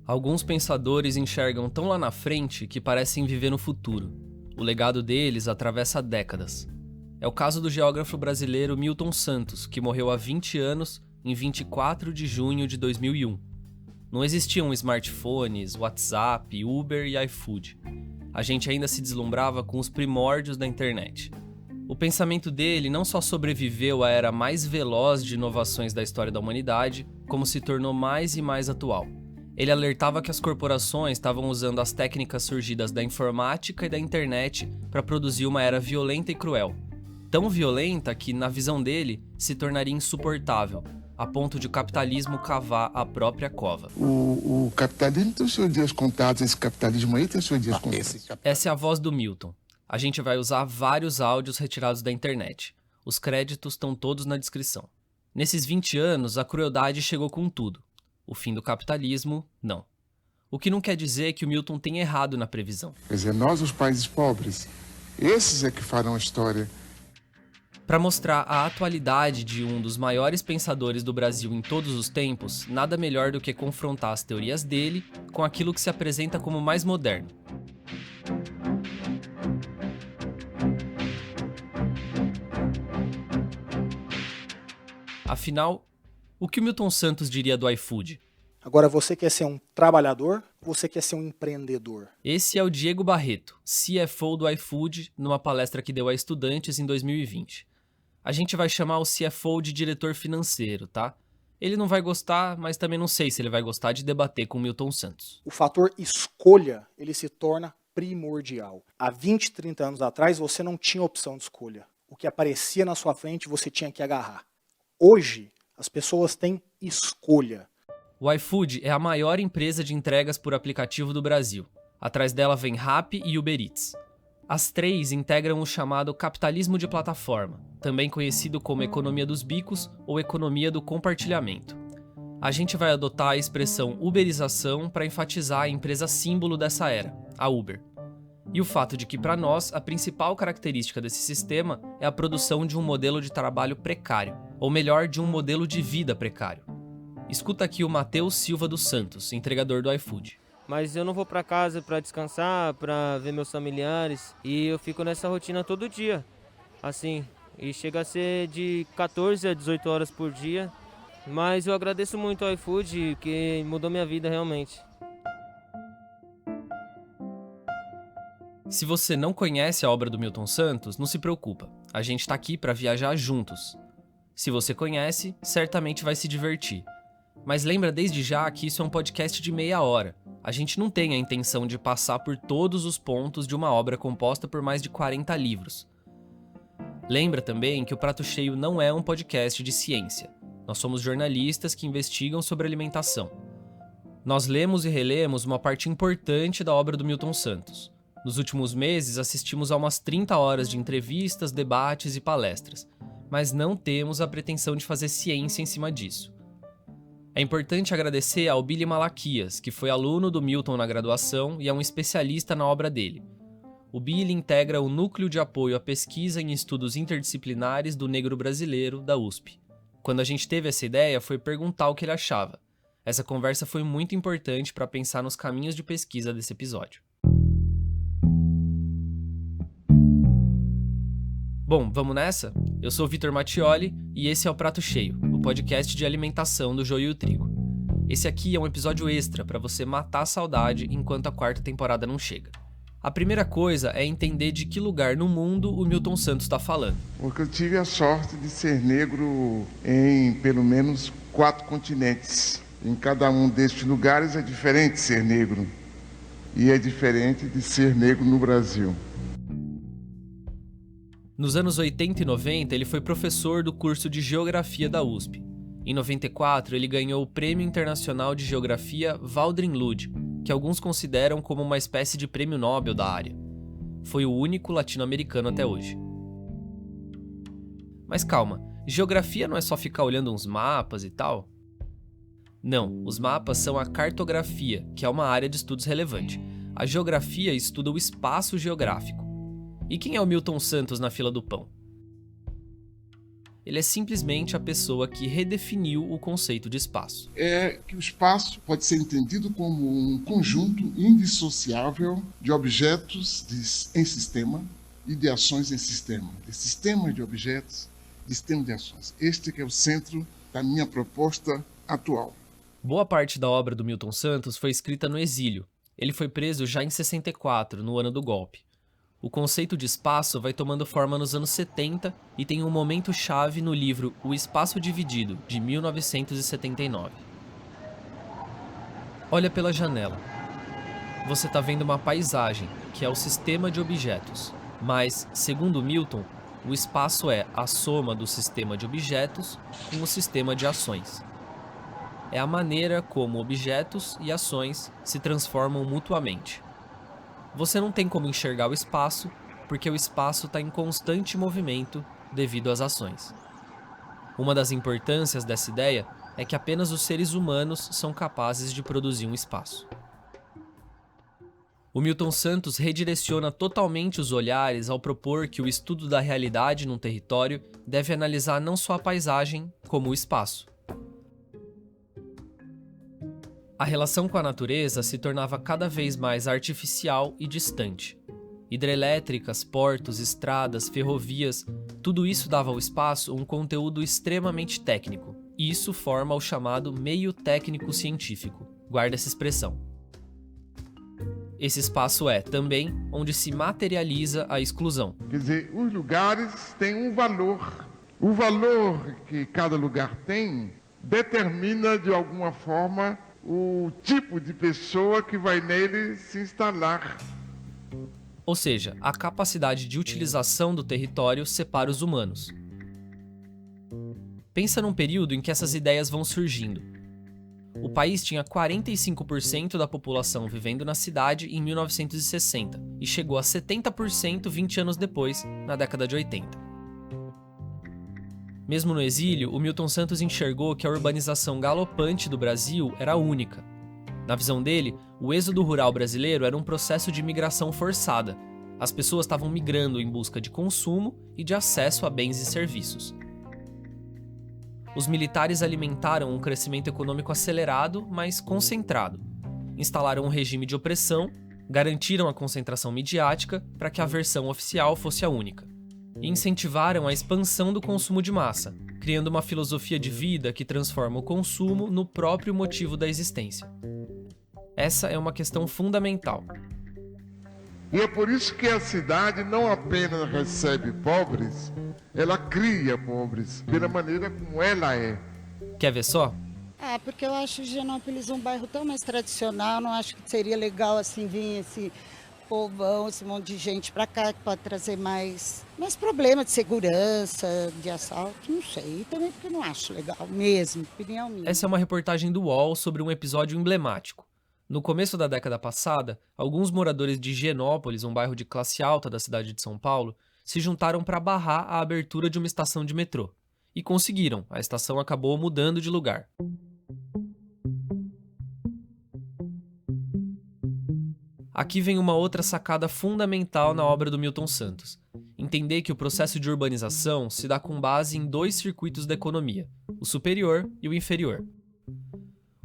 Alguns pensadores enxergam tão lá na frente que parecem viver no futuro. O legado deles atravessa décadas. É o caso do geógrafo brasileiro Milton Santos, que morreu há 20 anos, em 24 de junho de 2001. Não existiam smartphones, WhatsApp, Uber e iFood. A gente ainda se deslumbrava com os primórdios da internet. O pensamento dele não só sobreviveu à era mais veloz de inovações da história da humanidade, como se tornou mais e mais atual. Ele alertava que as corporações estavam usando as técnicas surgidas da informática e da internet para produzir uma era violenta e cruel. Tão violenta que, na visão dele, se tornaria insuportável, a ponto de o capitalismo cavar a própria cova. O capitalismo tem os seus dias contados, esse capitalismo aí tem os seus dias contados. Essa é a voz do Milton. A gente vai usar vários áudios retirados da internet. Os créditos estão todos na descrição. Nesses 20 anos, a crueldade chegou com tudo. O fim do capitalismo, não. O que não quer dizer que o Milton tenha errado na previsão. Quer dizer, nós, os países pobres, esses é que farão a história. Para mostrar a atualidade de um dos maiores pensadores do Brasil em todos os tempos, nada melhor do que confrontar as teorias dele com aquilo que se apresenta como mais moderno. Afinal, o que o Milton Santos diria do iFood? Agora, você quer ser um trabalhador ou você quer ser um empreendedor? Esse é o Diego Barreto, CFO do iFood, numa palestra que deu a estudantes em 2020. A gente vai chamar o CFO de diretor financeiro, tá? Ele não vai gostar, mas também não sei se ele vai gostar de debater com o Milton Santos. O fator escolha, ele se torna primordial. Há 20, 30 anos atrás, você não tinha opção de escolha. O que aparecia na sua frente, você tinha que agarrar. Hoje, as pessoas têm escolha. O iFood é a maior empresa de entregas por aplicativo do Brasil. Atrás dela vem Rappi e Uber Eats. As três integram o chamado capitalismo de plataforma, também conhecido como economia dos bicos ou economia do compartilhamento. A gente vai adotar a expressão uberização para enfatizar a empresa símbolo dessa era, a Uber. E o fato de que, para nós, a principal característica desse sistema é a produção de um modelo de trabalho precário, ou melhor, de um modelo de vida precário. Escuta aqui o Matheus Silva dos Santos, entregador do iFood. Mas eu não vou para casa para descansar, para ver meus familiares, e eu fico nessa rotina todo dia, assim, e chega a ser de 14 a 18 horas por dia, mas eu agradeço muito ao iFood, que mudou minha vida realmente. Se você não conhece a obra do Milton Santos, não se preocupa, a gente está aqui para viajar juntos. Se você conhece, certamente vai se divertir. Mas lembra desde já que isso é um podcast de meia hora. A gente não tem a intenção de passar por todos os pontos de uma obra composta por mais de 40 livros. Lembra também que o Prato Cheio não é um podcast de ciência. Nós somos jornalistas que investigam sobre alimentação. Nós lemos e relemos uma parte importante da obra do Milton Santos. Nos últimos meses, assistimos a umas 30 horas de entrevistas, debates e palestras, mas não temos a pretensão de fazer ciência em cima disso. É importante agradecer ao Billy Malaquias, que foi aluno do Milton na graduação e é um especialista na obra dele. O Billy integra o Núcleo de Apoio à Pesquisa em Estudos Interdisciplinares do Negro Brasileiro, da USP. Quando a gente teve essa ideia, foi perguntar o que ele achava. Essa conversa foi muito importante para pensar nos caminhos de pesquisa desse episódio. Bom, vamos nessa? Eu sou o Vitor Mattioli e esse é o Prato Cheio, o podcast de alimentação do Joio e o Trigo. Esse aqui é um episódio extra para você matar a saudade enquanto a quarta temporada não chega. A primeira coisa é entender de que lugar no mundo o Milton Santos está falando. Porque eu tive a sorte de ser negro em pelo menos 4 continentes. Em cada um destes lugares é diferente ser negro. E é diferente de ser negro no Brasil. Nos anos 80 e 90, ele foi professor do curso de Geografia da USP. Em 94, ele ganhou o Prêmio Internacional de Geografia Valdrin Lud, que alguns consideram como uma espécie de prêmio Nobel da área. Foi o único latino-americano até hoje. Mas calma, geografia não é só ficar olhando uns mapas e tal? Não, os mapas são a cartografia, que é uma área de estudos relevante. A geografia estuda o espaço geográfico. E quem é o Milton Santos na fila do pão? ele é simplesmente a pessoa que redefiniu o conceito de espaço. É que o espaço pode ser entendido como um conjunto indissociável de objetos em sistema e de ações em sistema. De sistema de objetos, de sistema de ações. Este que é o centro da minha proposta atual. Boa parte da obra do Milton Santos foi escrita no exílio. Ele foi preso já em 64, no ano do golpe. O conceito de espaço vai tomando forma nos anos 70 e tem um momento-chave no livro O Espaço Dividido, de 1979. Olha pela janela. Você está vendo uma paisagem, que é o sistema de objetos. Mas, segundo Milton, o espaço é a soma do sistema de objetos com o sistema de ações. É a maneira como objetos e ações se transformam mutuamente. Você não tem como enxergar o espaço, porque o espaço está em constante movimento devido às ações. Uma das importâncias dessa ideia é que apenas os seres humanos são capazes de produzir um espaço. O Milton Santos redireciona totalmente os olhares ao propor que o estudo da realidade num território deve analisar não só a paisagem, como o espaço. A relação com a natureza se tornava cada vez mais artificial e distante. Hidrelétricas, portos, estradas, ferrovias, tudo isso dava ao espaço um conteúdo extremamente técnico. E isso forma o chamado meio técnico-científico. Guarda essa expressão. Esse espaço é, também, onde se materializa a exclusão. Quer dizer, os lugares têm um valor. O valor que cada lugar tem determina, de alguma forma, o tipo de pessoa que vai nele se instalar. Ou seja, a capacidade de utilização do território separa os humanos. Pensa num período em que essas ideias vão surgindo. O país tinha 45% da população vivendo na cidade em 1960 e chegou a 70% 20 anos depois, na década de 80. Mesmo no exílio, o Milton Santos enxergou que a urbanização galopante do Brasil era única. Na visão dele, o êxodo rural brasileiro era um processo de migração forçada. As pessoas estavam migrando em busca de consumo e de acesso a bens e serviços. Os militares alimentaram um crescimento econômico acelerado, mas concentrado. Instalaram um regime de opressão, garantiram a concentração midiática para que a versão oficial fosse a única. E incentivaram a expansão do consumo de massa, criando uma filosofia de vida que transforma o consumo no próprio motivo da existência. Essa é uma questão fundamental. E é por isso que a cidade não apenas recebe pobres, ela cria pobres, pela maneira como ela é. Quer ver só? Porque eu acho Higienópolis um bairro tão mais tradicional, não acho que seria legal assim vir esse povão, esse monte de gente para cá, que pode trazer mais problema de segurança, de assalto, não sei. E também porque eu não acho legal mesmo, opinião minha. Essa é uma reportagem do UOL sobre um episódio emblemático. No começo da década passada, alguns moradores de Higienópolis, um bairro de classe alta da cidade de São Paulo, se juntaram para barrar a abertura de uma estação de metrô. E conseguiram, a estação acabou mudando de lugar. Aqui vem uma outra sacada fundamental na obra do Milton Santos. Entender que o processo de urbanização se dá com base em dois circuitos da economia, o superior e o inferior.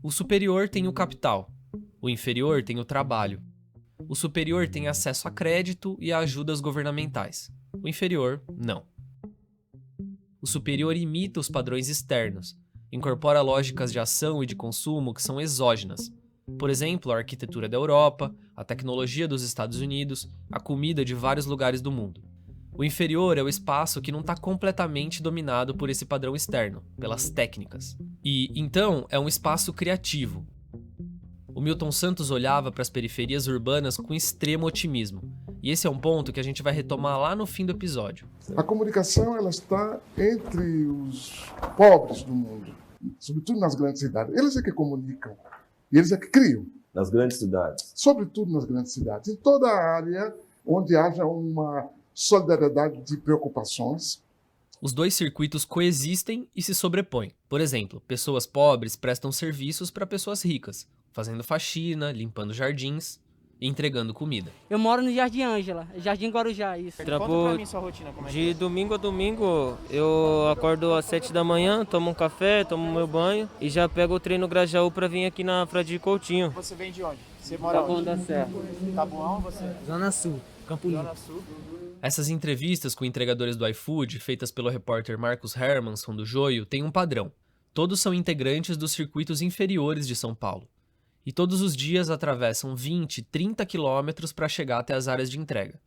O superior tem o capital, o inferior tem o trabalho. O superior tem acesso a crédito e a ajudas governamentais, o inferior não. O superior imita os padrões externos, incorpora lógicas de ação e de consumo que são exógenas. Por exemplo, a arquitetura da Europa, a tecnologia dos Estados Unidos, a comida de vários lugares do mundo. O inferior é o espaço que não está completamente dominado por esse padrão externo, pelas técnicas. E, então, é um espaço criativo. O Milton Santos olhava para as periferias urbanas com extremo otimismo. E esse é um ponto que a gente vai retomar lá no fim do episódio. A comunicação ela está entre os pobres do mundo, sobretudo nas grandes cidades. Eles é que comunicam. E eles é que criam. Nas grandes cidades? Sobretudo nas grandes cidades. Em toda a área onde haja uma solidariedade de preocupações. Os dois circuitos coexistem e se sobrepõem. Por exemplo, pessoas pobres prestam serviços para pessoas ricas, fazendo faxina, limpando jardins. entregando comida. Eu moro no Jardim Ângela, Jardim Guarujá, isso. Trampo Conta pra mim sua rotina, como é que de domingo a domingo, eu acordo às 7 da manhã, tomo um café, tomo meu banho e já pego o trem no Grajaú pra vir aqui na Fradique Coutinho. Você vem de onde? Você mora onde? da Serra. Taboão, você? Zona Sul, Campo Limpo. Zona Sul. Essas entrevistas com entregadores do iFood, feitas pelo repórter Marcos Hermansson do Joio, têm um padrão. Todos são integrantes dos circuitos inferiores de São Paulo. E todos os dias atravessam 20, 30 quilômetros para chegar até as áreas de entrega.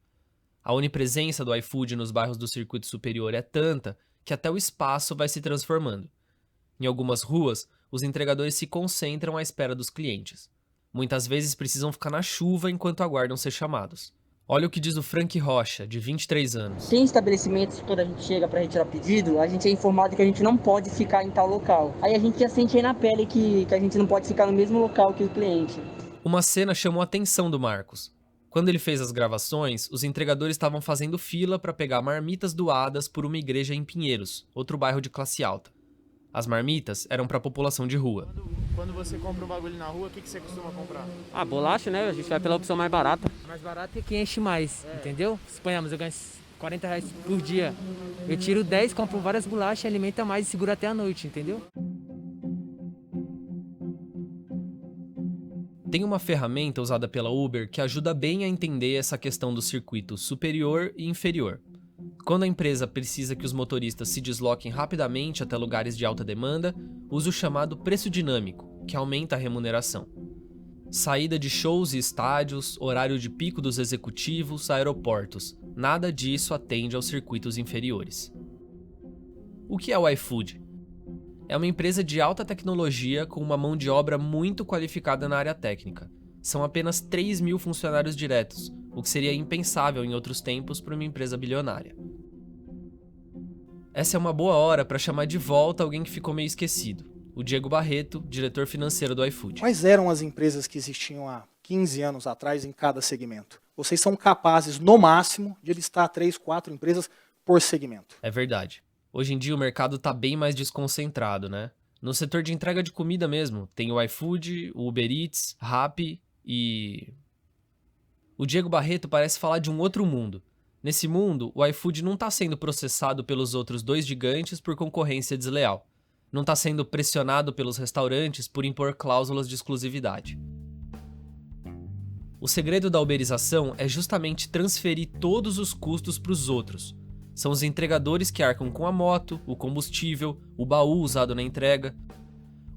A onipresença do iFood nos bairros do circuito superior é tanta que até o espaço vai se transformando. Em algumas ruas, os entregadores se concentram à espera dos clientes. Muitas vezes precisam ficar na chuva enquanto aguardam ser chamados. Olha o que diz o Frank Rocha, de 23 anos. Tem estabelecimentos que quando a gente chega para retirar pedido, a gente é informado que a gente não pode ficar em tal local. Aí a gente já sente aí na pele que a gente não pode ficar no mesmo local que o cliente. Uma cena chamou a atenção do Marcos. Quando ele fez as gravações, os entregadores estavam fazendo fila para pegar marmitas doadas por uma igreja em Pinheiros, outro bairro de classe alta. As marmitas eram para a população de rua. Quando você compra um bagulho na rua, o que você costuma comprar? Ah, bolacha, né? A gente vai pela opção mais barata. Mais barata é que enche mais, entendeu? Suponhamos, eu ganho R$40 por dia. Eu tiro 10, compro várias bolachas, alimenta mais e segura até a noite, entendeu? Tem uma ferramenta usada pela Uber que ajuda bem a entender essa questão do circuito superior e inferior. Quando a empresa precisa que os motoristas se desloquem rapidamente até lugares de alta demanda, usa o chamado preço dinâmico, que aumenta a remuneração. Saída de shows e estádios, horário de pico dos executivos, aeroportos, nada disso atende aos circuitos inferiores. O que é o iFood? É uma empresa de alta tecnologia com uma mão de obra muito qualificada na área técnica. São apenas 3.000 funcionários diretos, o que seria impensável em outros tempos para uma empresa bilionária. Essa é uma boa hora para chamar de volta alguém que ficou meio esquecido. O Diego Barreto, diretor financeiro do iFood. Quais eram as empresas que existiam há 15 anos atrás em cada segmento? Vocês são capazes, no máximo, de listar 3, 4 empresas por segmento. É verdade. Hoje em dia o mercado está bem mais desconcentrado, né? No setor de entrega de comida mesmo, tem o iFood, o Uber Eats, Rappi e... O Diego Barreto parece falar de um outro mundo. Nesse mundo, o iFood não está sendo processado pelos outros 2 gigantes por concorrência desleal. Não está sendo pressionado pelos restaurantes por impor cláusulas de exclusividade. O segredo da uberização é justamente transferir todos os custos para os outros. São os entregadores que arcam com a moto, o combustível, o baú usado na entrega.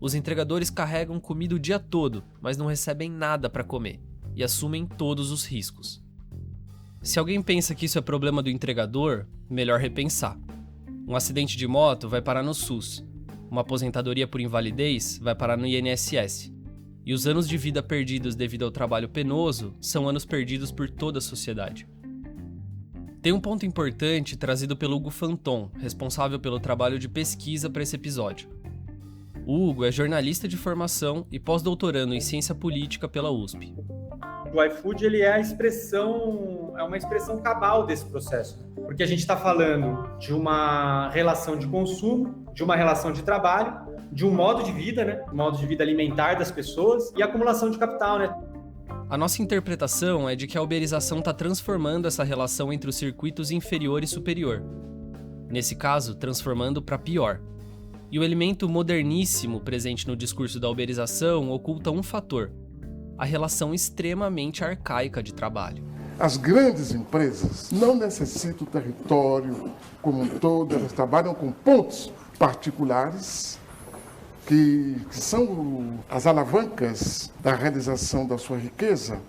Os entregadores carregam comida o dia todo, mas não recebem nada para comer e assumem todos os riscos. Se alguém pensa que isso é problema do entregador, melhor repensar. Um acidente de moto vai parar no SUS. Uma aposentadoria por invalidez vai parar no INSS. E os anos de vida perdidos devido ao trabalho penoso são anos perdidos por toda a sociedade. Tem um ponto importante trazido pelo Hugo Fanton, responsável pelo trabalho de pesquisa para esse episódio. O Hugo é jornalista de formação e pós-doutorando em ciência política pela USP. O iFood ele é uma expressão cabal desse processo, porque a gente está falando de uma relação de consumo, de uma relação de trabalho, de um modo de vida, né? Um modo de vida alimentar das pessoas e acumulação de capital, né? A nossa interpretação é de que a uberização está transformando essa relação entre os circuitos inferior e superior. Nesse caso, transformando para pior. E o elemento moderníssimo presente no discurso da uberização oculta um fator: a relação extremamente arcaica de trabalho. As grandes empresas não necessitam do território como um todo, elas trabalham com pontos particulares que são as alavancas da realização da sua riqueza,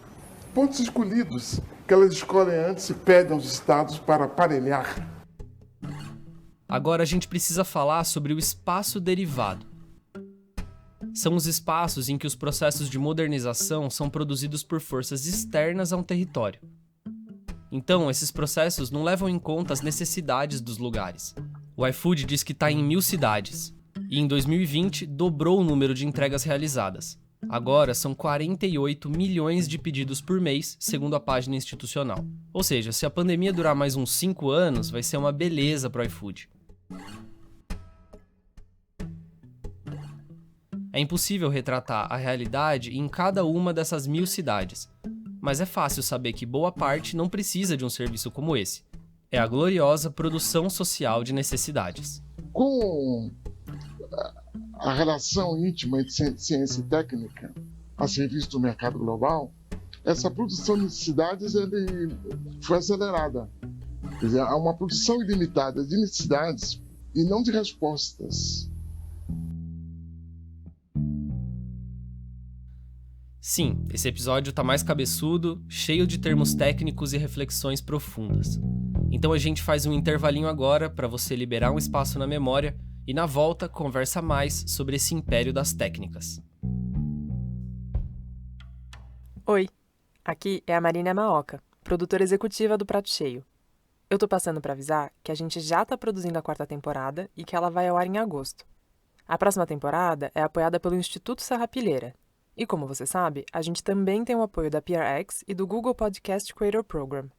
pontos escolhidos que elas escolhem antes e pedem aos estados para aparelhar. Agora a gente precisa falar sobre o espaço derivado. São os espaços em que os processos de modernização são produzidos por forças externas a um território. Então, esses processos não levam em conta as necessidades dos lugares. O iFood diz que está em 1000 cidades, e em 2020 dobrou o número de entregas realizadas. Agora são 48 milhões de pedidos por mês, segundo a página institucional. Ou seja, se a pandemia durar mais uns 5 anos, vai ser uma beleza para o iFood. É impossível retratar a realidade em cada uma dessas 1000 cidades. mas é fácil saber que boa parte não precisa de um serviço como esse. É a gloriosa produção social de necessidades. Com a relação íntima entre ciência e técnica a serviço do mercado global, essa produção de necessidades foi acelerada. Quer dizer, há uma produção ilimitada de necessidades e não de respostas. Sim, esse episódio tá mais cabeçudo, cheio de termos técnicos e reflexões profundas. Então a gente faz um intervalinho agora para você liberar um espaço na memória e na volta conversa mais sobre esse império das técnicas. Oi, aqui é a Marina Maoka, produtora executiva do Prato Cheio. Eu tô passando para avisar que a gente já tá produzindo a 4ª temporada e que ela vai ao ar em agosto. A próxima temporada é apoiada pelo Instituto Serrapilheira. E como você sabe, a gente também tem o apoio da PRX e do Google Podcast Creator Program.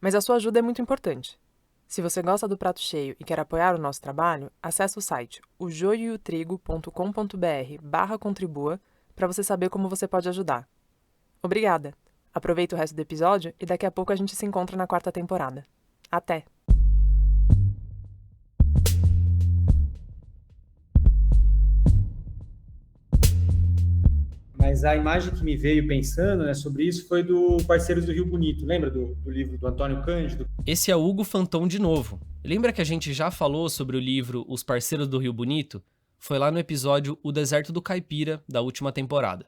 Mas a sua ajuda é muito importante. Se você gosta do Prato Cheio e quer apoiar o nosso trabalho, acesse o site ojoiotrigo.com.br/contribua para você saber como você pode ajudar. Obrigada! Aproveita o resto do episódio e daqui a pouco a gente se encontra na 4ª temporada. Até! Mas a imagem que me veio pensando, né, sobre isso foi do Parceiros do Rio Bonito. Lembra do livro do Antônio Cândido? Esse é o Hugo Fanton de novo. Lembra que a gente já falou sobre o livro Os Parceiros do Rio Bonito? Foi lá no episódio O Deserto do Caipira, da última temporada.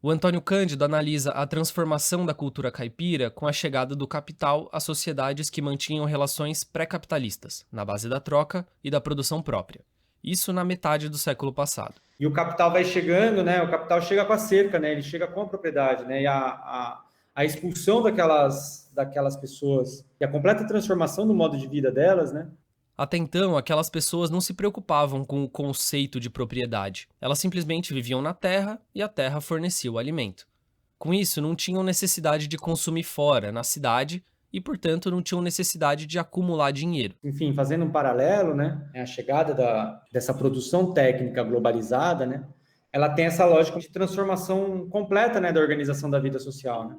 O Antônio Cândido analisa a transformação da cultura caipira com a chegada do capital a sociedades que mantinham relações pré-capitalistas, na base da troca e da produção própria. Isso na metade do século passado. E o capital vai chegando, né? O capital chega com a cerca, né? Ele chega com a propriedade, né? E a expulsão daquelas pessoas e a completa transformação do modo de vida delas, né? Até então, aquelas pessoas não se preocupavam com o conceito de propriedade. Elas simplesmente viviam na terra e a terra fornecia o alimento. Com isso, não tinham necessidade de consumir fora, na cidade, e, portanto, não tinham necessidade de acumular dinheiro. Enfim, fazendo um paralelo, né? A chegada dessa produção técnica globalizada, né? Ela tem essa lógica de transformação completa, né, da organização da vida social, né?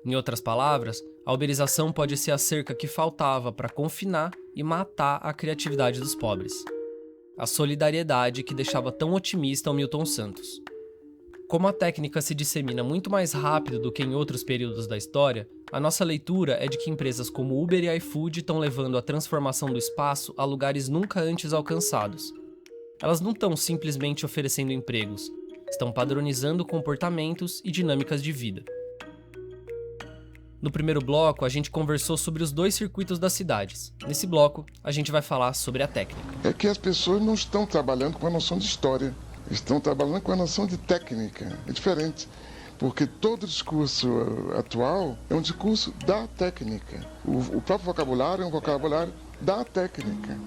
Em outras palavras, a uberização pode ser a cerca que faltava para confinar e matar a criatividade dos pobres. A solidariedade que deixava tão otimista o Milton Santos. Como a técnica se dissemina muito mais rápido do que em outros períodos da história, a nossa leitura é de que empresas como Uber e iFood estão levando a transformação do espaço a lugares nunca antes alcançados. Elas não estão simplesmente oferecendo empregos, estão padronizando comportamentos e dinâmicas de vida. No primeiro bloco, a gente conversou sobre os 2 circuitos das cidades. Nesse bloco, a gente vai falar sobre a técnica. É que as pessoas não estão trabalhando com a noção de história, estão trabalhando com a noção de técnica. É diferente, porque todo discurso atual é um discurso da técnica. O próprio vocabulário é um vocabulário da técnica.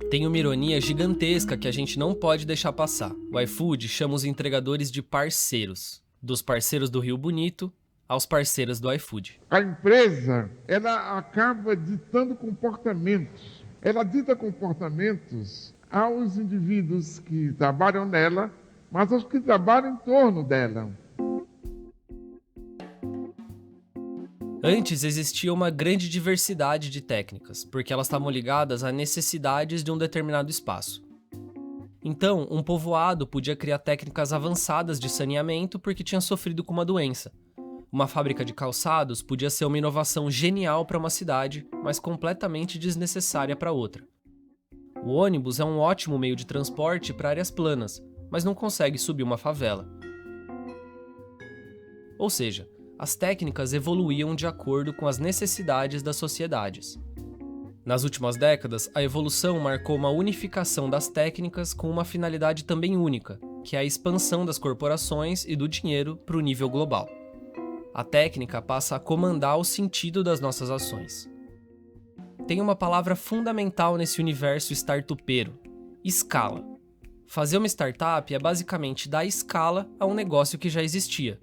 Tem uma ironia gigantesca que a gente não pode deixar passar. O iFood chama os entregadores de parceiros. Dos parceiros do Rio Bonito aos parceiros do iFood. A empresa, ela acaba ditando comportamentos. Ela dita comportamentos aos indivíduos que trabalham nela, mas aos que trabalham em torno dela. Antes existia uma grande diversidade de técnicas, porque elas estavam ligadas a necessidades de um determinado espaço. Então, um povoado podia criar técnicas avançadas de saneamento porque tinha sofrido com uma doença. Uma fábrica de calçados podia ser uma inovação genial para uma cidade, mas completamente desnecessária para outra. O ônibus é um ótimo meio de transporte para áreas planas, mas não consegue subir uma favela. Ou seja, as técnicas evoluíam de acordo com as necessidades das sociedades. Nas últimas décadas, a evolução marcou uma unificação das técnicas com uma finalidade também única, que é a expansão das corporações e do dinheiro para o nível global. A técnica passa a comandar o sentido das nossas ações. Tem uma palavra fundamental nesse universo startupeiro: escala. Fazer uma startup é basicamente dar escala a um negócio que já existia.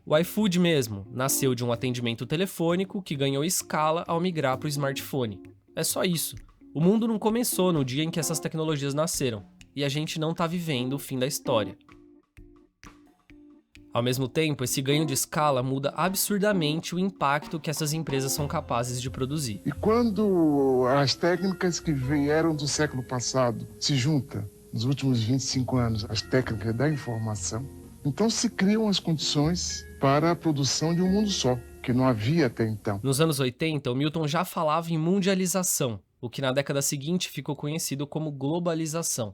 O iFood mesmo nasceu de um atendimento telefônico que ganhou escala ao migrar para o smartphone. É só isso. O mundo não começou no dia em que essas tecnologias nasceram, e a gente não está vivendo o fim da história. Ao mesmo tempo, esse ganho de escala muda absurdamente o impacto que essas empresas são capazes de produzir. E quando as técnicas que vieram do século passado se juntam, nos últimos 25 anos, as técnicas da informação, então se criam as condições para a produção de um mundo só, que não havia até então. Nos anos 80, o Milton já falava em mundialização, o que na década seguinte ficou conhecido como globalização.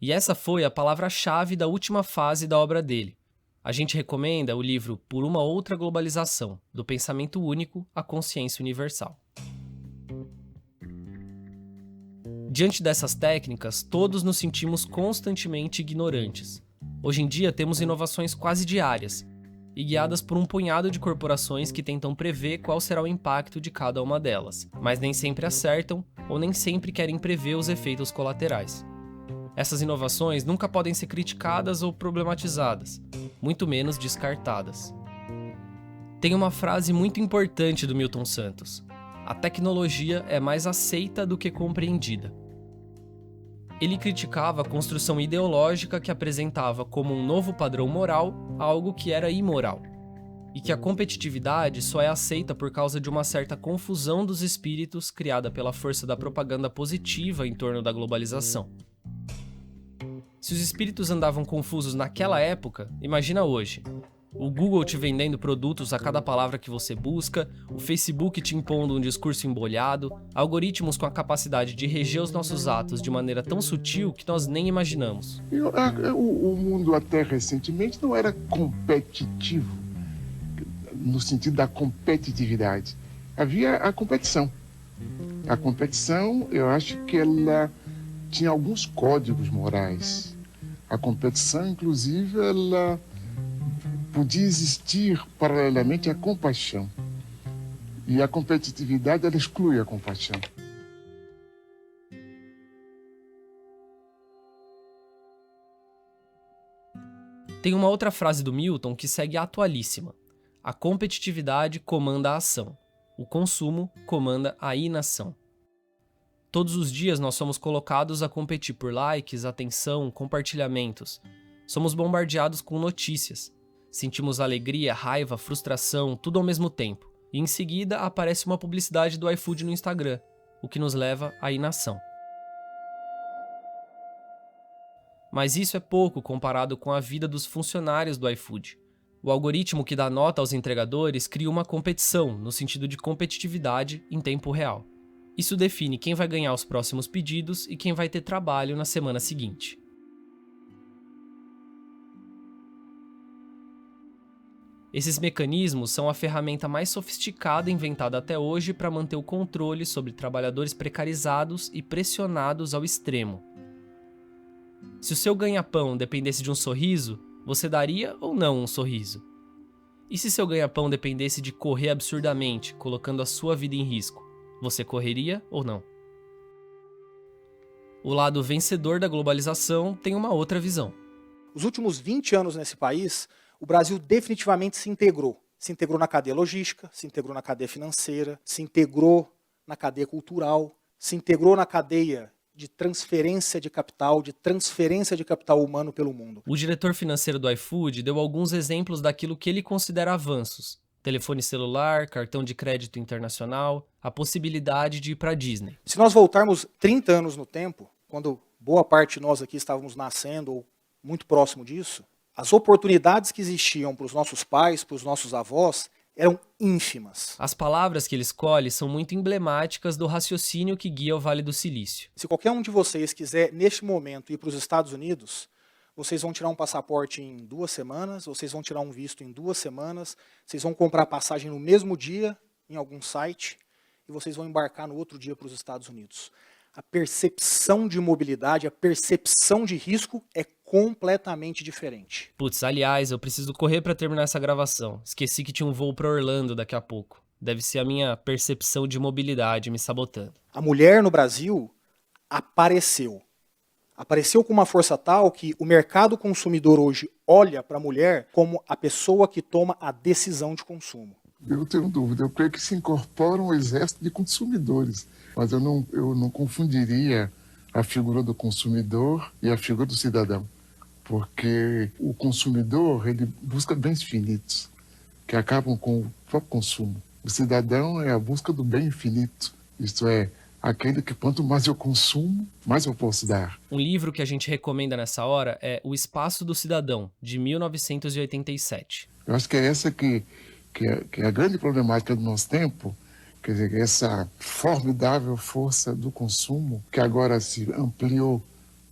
E essa foi a palavra-chave da última fase da obra dele. A gente recomenda o livro Por uma Outra Globalização, do pensamento único à consciência universal. Diante dessas técnicas, todos nos sentimos constantemente ignorantes. Hoje em dia temos inovações quase diárias, e guiadas por um punhado de corporações que tentam prever qual será o impacto de cada uma delas, mas nem sempre acertam ou nem sempre querem prever os efeitos colaterais. Essas inovações nunca podem ser criticadas ou problematizadas, muito menos descartadas. Tem uma frase muito importante do Milton Santos: a tecnologia é mais aceita do que compreendida. Ele criticava a construção ideológica que apresentava como um novo padrão moral algo que era imoral, e que a competitividade só é aceita por causa de uma certa confusão dos espíritos criada pela força da propaganda positiva em torno da globalização. Se os espíritos andavam confusos naquela época, imagina hoje. O Google te vendendo produtos a cada palavra que você busca, o Facebook te impondo um discurso embolhado, algoritmos com a capacidade de reger os nossos atos de maneira tão sutil que nós nem imaginamos. O mundo até recentemente não era competitivo, no sentido da competitividade. Havia a competição. A competição, eu acho que ela tinha alguns códigos morais. A competição, inclusive, ela podia existir paralelamente à compaixão. E a competitividade, ela exclui a compaixão. Tem uma outra frase do Milton que segue atualíssima. A competitividade comanda a ação. O consumo comanda a inação. Todos os dias nós somos colocados a competir por likes, atenção, compartilhamentos. Somos bombardeados com notícias. Sentimos alegria, raiva, frustração, tudo ao mesmo tempo. E em seguida aparece uma publicidade do iFood no Instagram, o que nos leva à inação. Mas isso é pouco comparado com a vida dos funcionários do iFood. O algoritmo que dá nota aos entregadores cria uma competição, no sentido de competitividade em tempo real. Isso define quem vai ganhar os próximos pedidos e quem vai ter trabalho na semana seguinte. Esses mecanismos são a ferramenta mais sofisticada inventada até hoje para manter o controle sobre trabalhadores precarizados e pressionados ao extremo. Se o seu ganha-pão dependesse de um sorriso, você daria ou não um sorriso? E se seu ganha-pão dependesse de correr absurdamente, colocando a sua vida em risco, você correria ou não? O lado vencedor da globalização tem uma outra visão. Os últimos 20 anos nesse país, o Brasil definitivamente se integrou. Se integrou na cadeia logística, se integrou na cadeia financeira, se integrou na cadeia cultural, se integrou na cadeia de transferência de capital humano pelo mundo. O diretor financeiro do iFood deu alguns exemplos daquilo que ele considera avanços. Telefone celular, cartão de crédito internacional, a possibilidade de ir para a Disney. Se nós voltarmos 30 anos no tempo, quando boa parte de nós aqui estávamos nascendo ou muito próximo disso, as oportunidades que existiam para os nossos pais, para os nossos avós, eram ínfimas. As palavras que ele escolhe são muito emblemáticas do raciocínio que guia o Vale do Silício. Se qualquer um de vocês quiser, neste momento, ir para os Estados Unidos, vocês vão tirar um passaporte em 2 semanas, vocês vão tirar um visto em 2 semanas, vocês vão comprar passagem no mesmo dia, em algum site, e vocês vão embarcar no outro dia para os Estados Unidos. A percepção de mobilidade, a percepção de risco é completamente diferente. Putz, aliás, eu preciso correr para terminar essa gravação. Esqueci que tinha um voo para Orlando daqui a pouco. Deve ser a minha percepção de mobilidade me sabotando. A mulher no Brasil apareceu. Apareceu com uma força tal que o mercado consumidor hoje olha para a mulher como a pessoa que toma a decisão de consumo. Eu tenho dúvida, eu creio que se incorpora um exército de consumidores, mas eu não confundiria a figura do consumidor e a figura do cidadão. porque o consumidor ele busca bens finitos, que acabam com o próprio consumo. O cidadão é a busca do bem infinito, isto é, aquele que quanto mais eu consumo, mais eu posso dar. Um livro que a gente recomenda nessa hora é O Espaço do Cidadão, de 1987. Eu acho que é essa que é a grande problemática do nosso tempo, quer dizer, essa formidável força do consumo, que agora se ampliou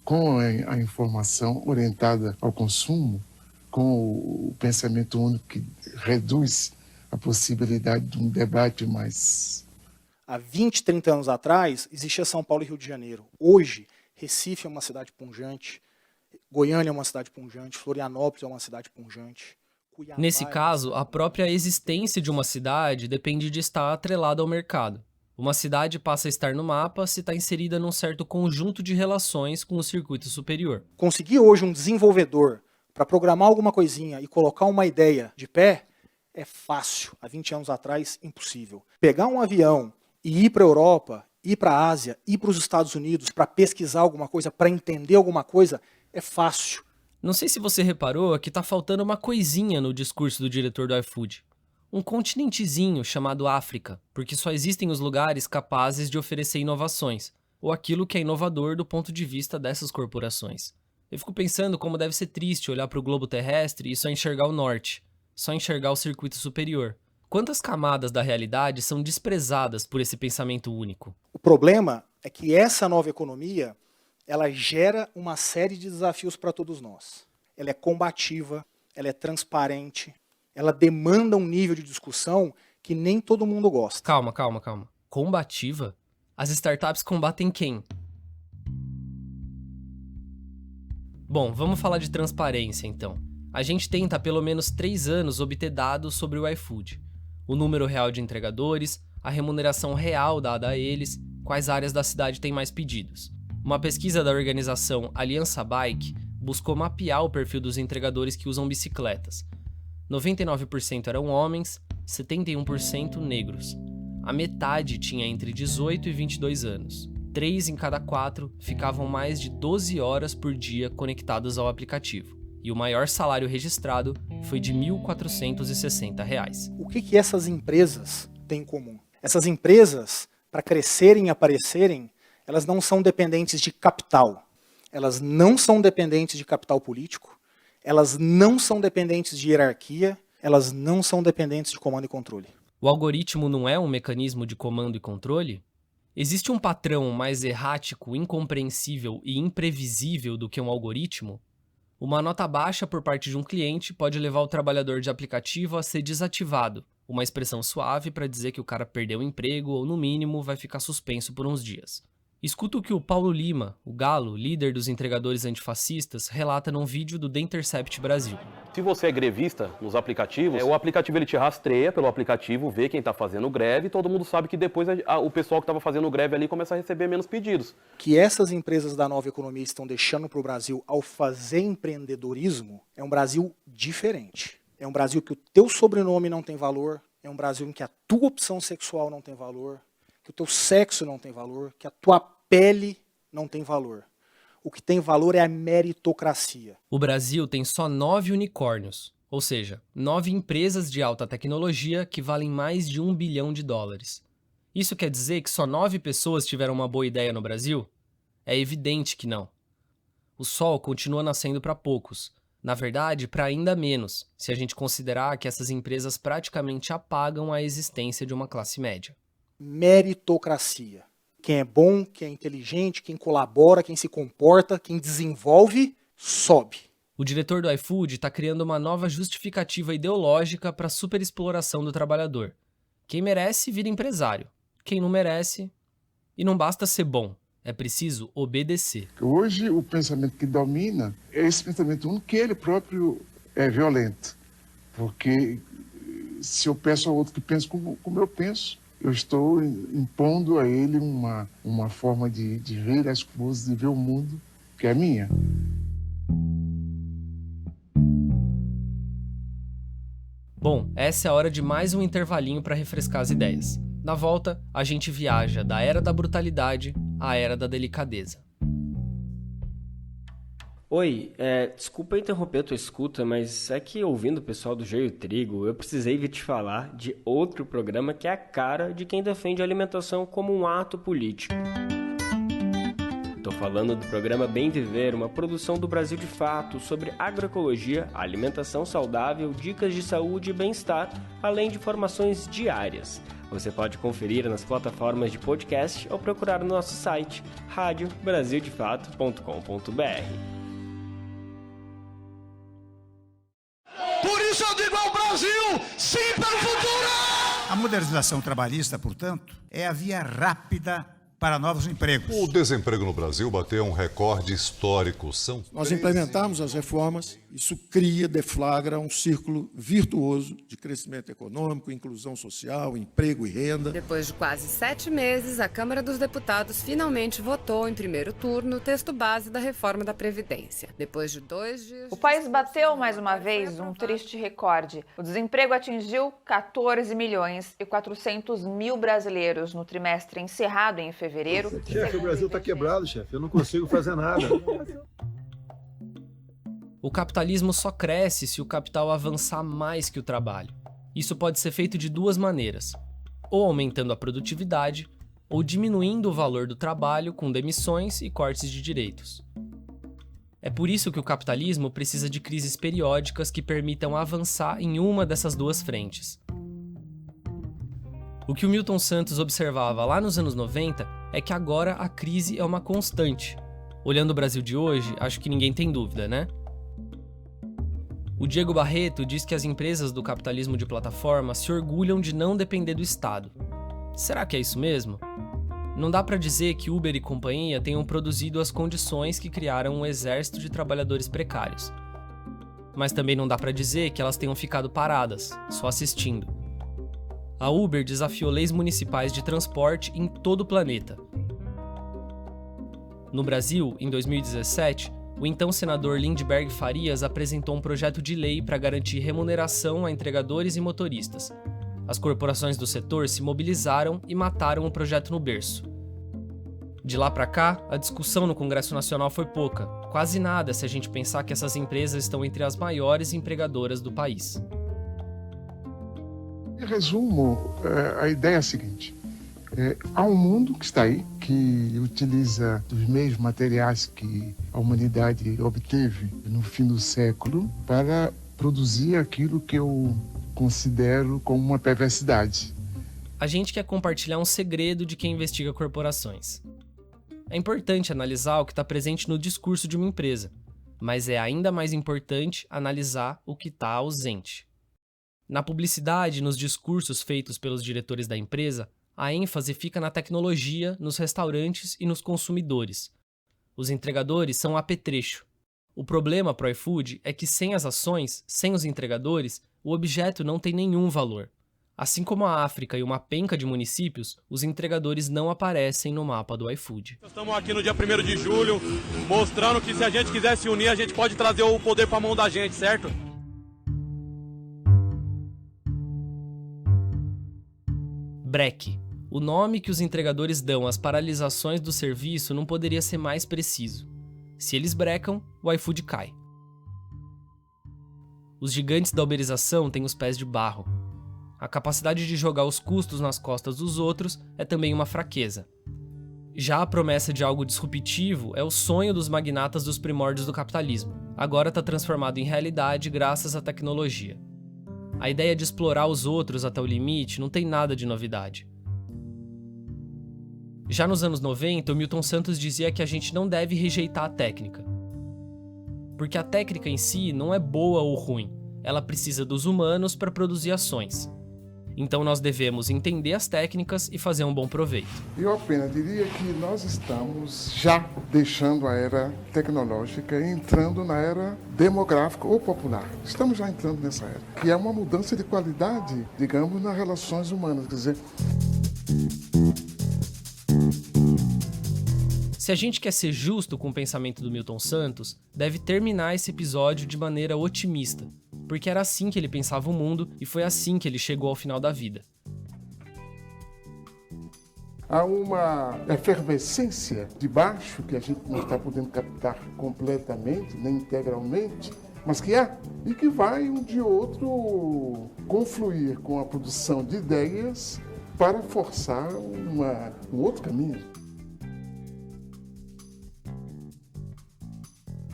com a informação orientada ao consumo, com o pensamento único que reduz a possibilidade de um debate mais... Há 20, 30 anos atrás, existia São Paulo e Rio de Janeiro. Hoje, Recife é uma cidade pujante, Goiânia é uma cidade pujante, Florianópolis é uma cidade pujante. Cuiabá Nesse caso, a própria existência de uma cidade depende de estar atrelada ao mercado. Uma cidade passa a estar no mapa se está inserida num certo conjunto de relações com o circuito superior. Conseguir hoje um desenvolvedor para programar alguma coisinha e colocar uma ideia de pé é fácil. Há 20 anos atrás, impossível. Pegar um avião e ir para a Europa, ir para a Ásia, ir para os Estados Unidos para pesquisar alguma coisa, para entender alguma coisa, é fácil. Não sei se você reparou que tá faltando uma coisinha no discurso do diretor do iFood. Um continentezinho chamado África, porque só existem os lugares capazes de oferecer inovações, ou aquilo que é inovador do ponto de vista dessas corporações. Eu fico pensando como deve ser triste olhar para o globo terrestre e só enxergar o norte, só enxergar o circuito superior. Quantas camadas da realidade são desprezadas por esse pensamento único? O problema é que essa nova economia ela gera uma série de desafios para todos nós. Ela é combativa, ela é transparente, ela demanda um nível de discussão que nem todo mundo gosta. Calma. Combativa? As startups combatem quem? Bom, vamos falar de transparência então. A gente tenta há pelo menos 3 anos obter dados sobre o iFood. O número real de entregadores, a remuneração real dada a eles, quais áreas da cidade têm mais pedidos. Uma pesquisa da organização Aliança Bike buscou mapear o perfil dos entregadores que usam bicicletas. 99% eram homens, 71% negros. A metade tinha entre 18 e 22 anos. 3 em cada 4 ficavam mais de 12 horas por dia conectados ao aplicativo. E o maior salário registrado foi de R$ 1.460. O que essas empresas têm em comum? Essas empresas, para crescerem e aparecerem, elas não são dependentes de capital. Elas não são dependentes de capital político. Elas não são dependentes de hierarquia. Elas não são dependentes de comando e controle. O algoritmo não é um mecanismo de comando e controle? Existe um patrão mais errático, incompreensível e imprevisível do que um algoritmo? Uma nota baixa por parte de um cliente pode levar o trabalhador de aplicativo a ser desativado, uma expressão suave para dizer que o cara perdeu o emprego ou, no mínimo, vai ficar suspenso por uns dias. Escuta o que o Paulo Lima, o Galo, líder dos entregadores antifascistas, relata num vídeo do The Intercept Brasil. Se você é grevista nos aplicativos, o aplicativo ele te rastreia pelo aplicativo, vê quem está fazendo greve e todo mundo sabe que depois o pessoal que estava fazendo greve ali começa a receber menos pedidos. Que essas empresas da nova economia estão deixando para o Brasil ao fazer empreendedorismo é um Brasil diferente. É um Brasil que o teu sobrenome não tem valor, é um Brasil em que a tua opção sexual não tem valor, que o teu sexo não tem valor, que a tua pele não tem valor. O que tem valor é a meritocracia. O Brasil tem só 9 unicórnios, ou seja, 9 empresas de alta tecnologia que valem mais de $1 bilhão. Isso quer dizer que só 9 pessoas tiveram uma boa ideia no Brasil? É evidente que não. O sol continua nascendo para poucos. Na verdade, para ainda menos, se a gente considerar que essas empresas praticamente apagam a existência de uma classe média. Meritocracia. Quem é bom, quem é inteligente, quem colabora, quem se comporta, quem desenvolve, sobe. O diretor do iFood está criando uma nova justificativa ideológica para a superexploração do trabalhador. Quem merece vira empresário. Quem não merece... E não basta ser bom, é preciso obedecer. Hoje, o pensamento que domina é esse pensamento único, que ele próprio é violento. Porque se eu peço ao outro que pense como eu penso, eu estou impondo a ele uma forma de ver as coisas, de ver o mundo, que é minha. Bom, essa é a hora de mais um intervalinho para refrescar as ideias. Na volta, a gente viaja da era da brutalidade à era da delicadeza. Oi, desculpa interromper a tua escuta, mas é que ouvindo o pessoal do Joio Trigo, eu precisei vir te falar de outro programa que é a cara de quem defende a alimentação como um ato político. Tô falando do programa Bem Viver, uma produção do Brasil de Fato sobre agroecologia, alimentação saudável, dicas de saúde e bem-estar, além de informações diárias. Você pode conferir nas plataformas de podcast ou procurar no nosso site radiobrasildefato.com.br. Por isso eu digo ao Brasil, sim pelo futuro! A modernização trabalhista, portanto, é a via rápida para novos empregos. O desemprego no Brasil bateu um recorde histórico. Nós implementarmos as reformas, isso deflagra um círculo virtuoso de crescimento econômico, inclusão social, emprego e renda. Depois de quase 7 meses, a Câmara dos Deputados finalmente votou em primeiro turno o texto base da reforma da Previdência. Depois de 2 dias... O país bateu mais uma vez um triste recorde. O desemprego atingiu 14 milhões e 400 mil brasileiros no trimestre encerrado em fevereiro. Chefe, o Brasil está quebrado, chefe. Eu não consigo fazer nada. O capitalismo só cresce se o capital avançar mais que o trabalho. Isso pode ser feito de duas maneiras: ou aumentando a produtividade, ou diminuindo o valor do trabalho com demissões e cortes de direitos. É por isso que o capitalismo precisa de crises periódicas que permitam avançar em uma dessas duas frentes. O que o Milton Santos observava lá nos anos 90 é que agora a crise é uma constante. Olhando o Brasil de hoje, acho que ninguém tem dúvida, né? O Diego Barreto diz que as empresas do capitalismo de plataforma se orgulham de não depender do Estado. Será que é isso mesmo? Não dá para dizer que Uber e companhia tenham produzido as condições que criaram um exército de trabalhadores precários. Mas também não dá para dizer que elas tenham ficado paradas, só assistindo. A Uber desafiou leis municipais de transporte em todo o planeta. No Brasil, em 2017, o então senador Lindbergh Farias apresentou um projeto de lei para garantir remuneração a entregadores e motoristas. As corporações do setor se mobilizaram e mataram o projeto no berço. De lá para cá, a discussão no Congresso Nacional foi pouca, quase nada se a gente pensar que essas empresas estão entre as maiores empregadoras do país. Em resumo, a ideia é a seguinte: há um mundo que está aí, que utiliza os mesmos materiais que a humanidade obteve no fim do século para produzir aquilo que eu considero como uma perversidade. A gente quer compartilhar um segredo de quem investiga corporações. É importante analisar o que está presente no discurso de uma empresa, mas é ainda mais importante analisar o que está ausente. Na publicidade e nos discursos feitos pelos diretores da empresa, a ênfase fica na tecnologia, nos restaurantes e nos consumidores. Os entregadores são um apetrecho. O problema para o iFood é que sem as ações, sem os entregadores, o objeto não tem nenhum valor. Assim como a África e uma penca de municípios, os entregadores não aparecem no mapa do iFood. Estamos aqui no dia 1º de julho, mostrando que se a gente quiser se unir, a gente pode trazer o poder para a mão da gente, certo? Breque. O nome que os entregadores dão às paralisações do serviço não poderia ser mais preciso. Se eles brecam, o iFood cai. Os gigantes da uberização têm os pés de barro. A capacidade de jogar os custos nas costas dos outros é também uma fraqueza. Já a promessa de algo disruptivo é o sonho dos magnatas dos primórdios do capitalismo. Agora está transformado em realidade graças à tecnologia. A ideia de explorar os outros até o limite não tem nada de novidade. Já nos anos 90, o Milton Santos dizia que a gente não deve rejeitar a técnica. Porque a técnica em si não é boa ou ruim, ela precisa dos humanos para produzir ações. Então nós devemos entender as técnicas e fazer um bom proveito. Eu apenas diria que nós estamos já deixando a era tecnológica e entrando na era demográfica ou popular. Estamos já entrando nessa era. Que é uma mudança de qualidade, digamos, nas relações humanas. Quer dizer... Se a gente quer ser justo com o pensamento do Milton Santos, deve terminar esse episódio de maneira otimista, porque era assim que ele pensava o mundo e foi assim que ele chegou ao final da vida. Há uma efervescência de baixo que a gente não está podendo captar completamente, nem integralmente, mas que há e que vai um dia ou outro confluir com a produção de ideias para forçar um outro caminho.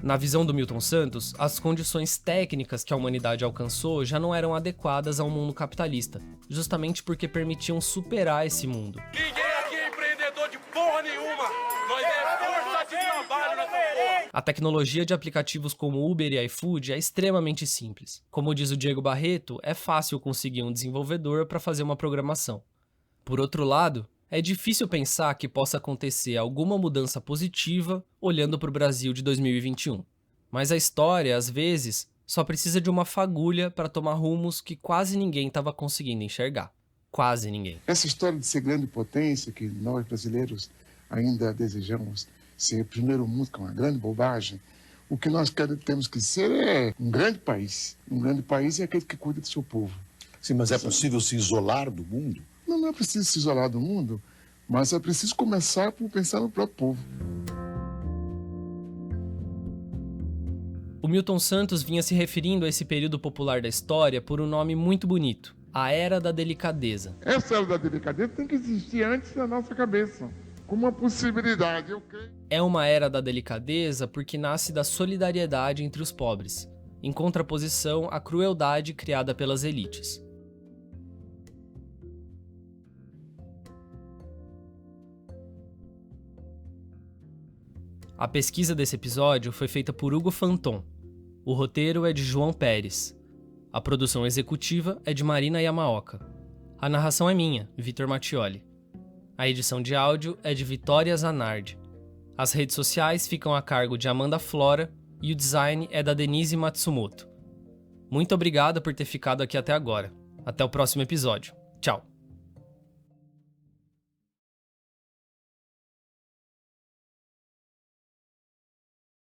Na visão do Milton Santos, as condições técnicas que a humanidade alcançou já não eram adequadas ao mundo capitalista, justamente porque permitiam superar esse mundo. Ninguém aqui é empreendedor de porra nenhuma. Nós é força de trabalho nessa porra. A tecnologia de aplicativos como Uber e iFood é extremamente simples. Como diz o Diego Barreto, é fácil conseguir um desenvolvedor para fazer uma programação. Por outro lado, é difícil pensar que possa acontecer alguma mudança positiva olhando para o Brasil de 2021. Mas a história, às vezes, só precisa de uma fagulha para tomar rumos que quase ninguém estava conseguindo enxergar. Quase ninguém. Essa história de ser grande potência, que nós brasileiros ainda desejamos ser primeiro mundo, que é uma grande bobagem. O que nós temos que ser é um grande país. Um grande país é aquele que cuida do seu povo. Sim, mas é possível se isolar do mundo? Não é preciso se isolar do mundo, mas é preciso começar por pensar no próprio povo. O Milton Santos vinha se referindo a esse período popular da história por um nome muito bonito: a Era da Delicadeza. Essa Era da Delicadeza tem que existir antes na nossa cabeça, como uma possibilidade, eu creio. É uma Era da Delicadeza porque nasce da solidariedade entre os pobres, em contraposição à crueldade criada pelas elites. A pesquisa desse episódio foi feita por Hugo Fanton. O roteiro é de João Pérez. A produção executiva é de Marina Yamaoka. A narração é minha, Vitor Mattioli. A edição de áudio é de Vitória Zanardi. As redes sociais ficam a cargo de Amanda Flora e o design é da Denise Matsumoto. Muito obrigado por ter ficado aqui até agora. Até o próximo episódio. Tchau!